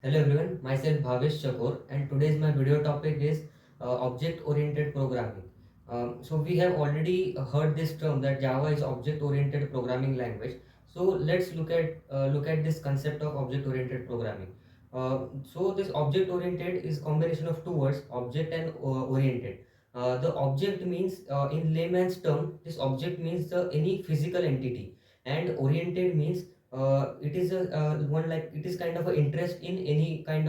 Hello everyone, myself Bhavesh Chakor, and today's my video topic is object-oriented programming. So we have already heard this term that Java is object-oriented programming language. So let's look at this concept of object-oriented programming. So this object-oriented is combination of two words, object and oriented. The object means in layman's term, this object means any physical entity, and oriented means it is a one like it is kind of an interest in any kind.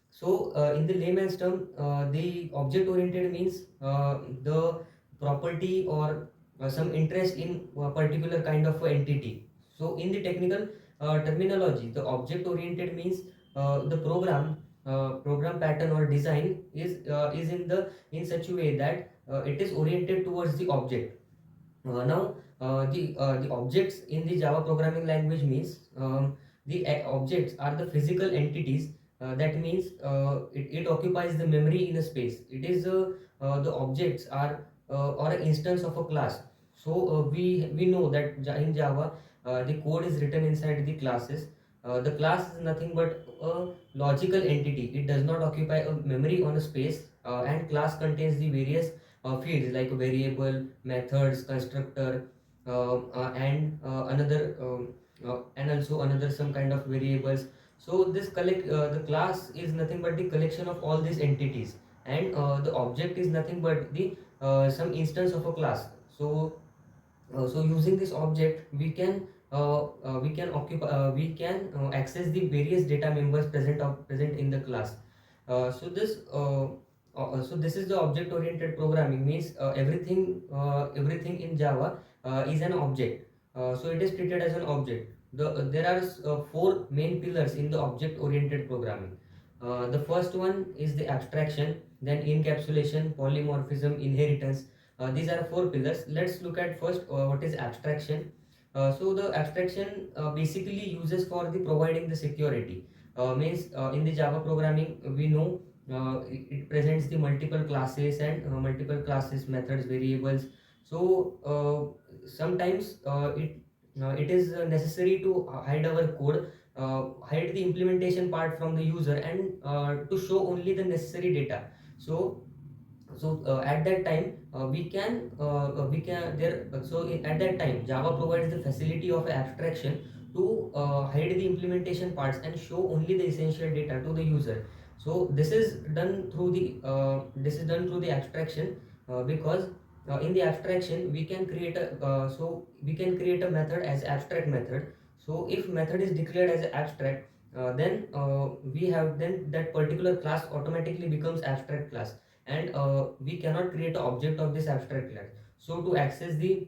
So in the layman's term, the object oriented means the property or some interest in a particular kind of a entity. So in the technical terminology, the object oriented means the program pattern or design is in such a way that it is oriented towards the object. The objects in the Java programming language means the objects are the physical entities. That means it occupies the memory in a space. The objects are or an instance of a class. So we know that in Java the code is written inside the classes. The class is nothing but a logical entity. It does not occupy a memory on a space, and class contains the various fields like variable, methods, constructor, and also another some kind of variables. So the class is nothing but the collection of all these entities, and the object is nothing but the some instance of a class. So using this object, we can access the various data members present in the class. So this is the object oriented programming means everything in Java is an object. So it is treated as an object. There are four main pillars in the object oriented programming. The first one is the abstraction, then encapsulation, polymorphism, inheritance. These are four pillars. Let's look at first what is abstraction. So the abstraction basically uses for the providing the security. Means in the Java programming we know it presents the multiple classes and multiple classes, methods, variables. So sometimes it is necessary to hide our code, hide the implementation part from the user, and to show only the necessary data. So at that time we can there so in, at that time Java provides the facility of abstraction to hide the implementation parts and show only the essential data to the user. So this is done through the abstraction, because in the abstraction we can create a method as abstract method. So if method is declared as abstract, then that particular class automatically becomes abstract class, and we cannot create an object of this abstract class. So to access the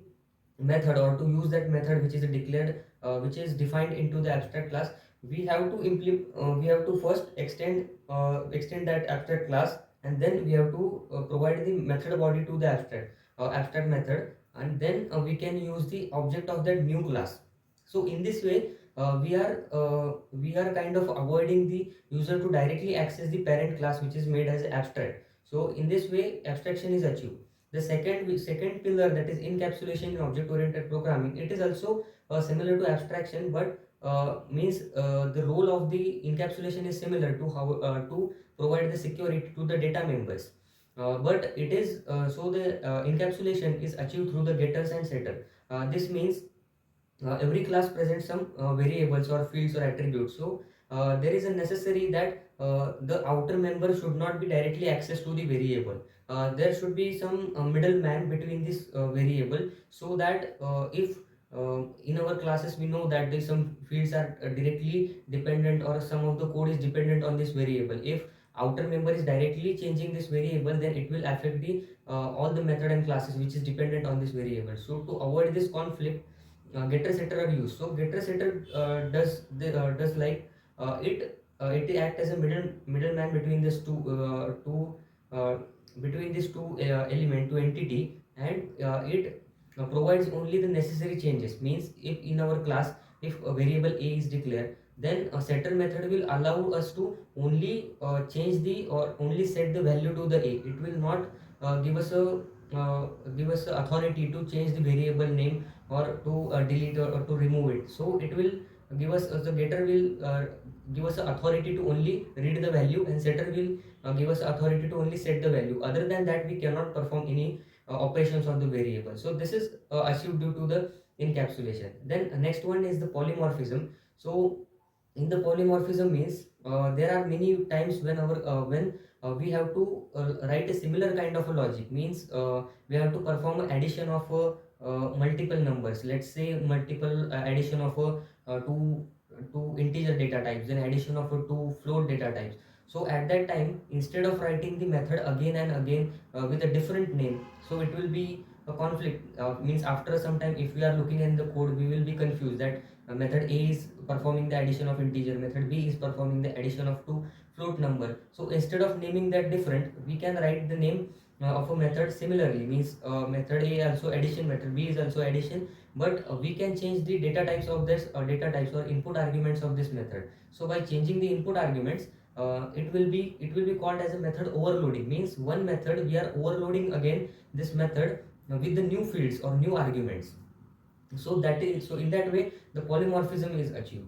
method or to use that method which is declared, which is defined into the abstract class, we have to first extend that abstract class, and then we have to provide the method body to the abstract method, and then we can use the object of that new class. So in this way we are kind of avoiding the user to directly access the parent class which is made as abstract. So in this way abstraction is achieved. The second pillar, that is encapsulation in object oriented programming, it is also similar to abstraction, but means the role of the encapsulation is similar to how to provide the security to the data members. But it is so the encapsulation is achieved through the getters and setter. This means every class presents some variables or fields or attributes. So there is a necessary that the outer member should not be directly accessed to the variable. There should be some middleman between this variable, so that if in our classes we know that some fields are directly dependent, or some of the code is dependent on this variable. If outer member is directly changing this variable, then it will affect the all the method and classes which is dependent on this variable. So to avoid this conflict, getter setter are used. So getter setter does like it act as a middleman between these two uh, between these two entity, and it provides only the necessary changes. Means if in our class, if a variable a is declared, then a setter method will allow us to only change the or only set the value to the a. It will not give us the authority to change the variable name, or to delete or to remove it. So it will give us the getter will give us authority to only read the value, and setter will give us authority to only set the value. Other than that, we cannot perform any operations on the variable. So this is achieved due to the encapsulation. Then next one is the polymorphism. So in the polymorphism means there are many times when our when we have to write a similar kind of a logic. Means we have to perform addition of multiple numbers. Let's say multiple addition of two integer data types, then addition of two float data types. So at that time, instead of writing the method again and again with a different name, so it will be a conflict. Means after some time, if we are looking in the code, we will be confused that method A is performing the addition of integer, method B is performing the addition of two float number. So instead of naming that different, we can write the name of a method similarly. Means method A also addition, method B is also addition, but we can change the data types of this data types or input arguments of this method. So by changing the input arguments, it will be called as a method overloading. Means one method we are overloading again this method with the new fields or new arguments. So that is, so in that way the polymorphism is achieved.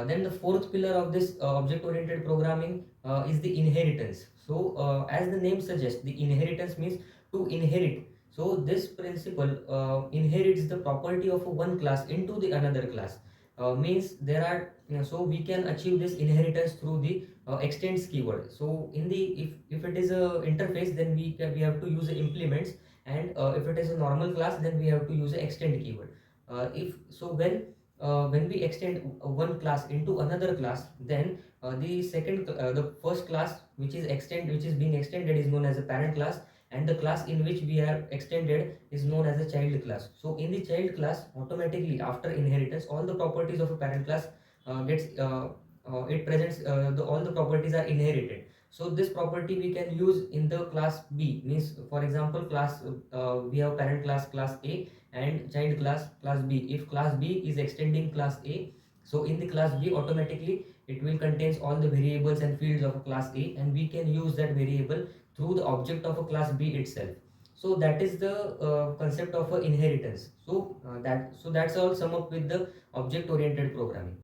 Then the fourth pillar of this object oriented programming is the inheritance. So as the name suggests, the inheritance means to inherit. So this principle inherits the property of one class into the another class. Means there are, so we can achieve this inheritance through the extends keyword. So in the, if it is a interface, then we have to use the implements, and if it is a normal class, then we have to use the extend keyword. If so, when we extend one class into another class, then the first class which is being extended is known as a parent class, and the class in which we are extended is known as a child class. So in the child class, automatically after inheritance, all the properties of a parent class gets it presents all the properties are inherited. So this property we can use in the class B. Means for example, class we have parent class A, and child class B. If class B is extending class A, so in the class B, automatically it will contains all the variables and fields of a class A, and we can use that variable through the object of a class B itself. So that is the concept of a inheritance. So that's all sum up with the object oriented programming.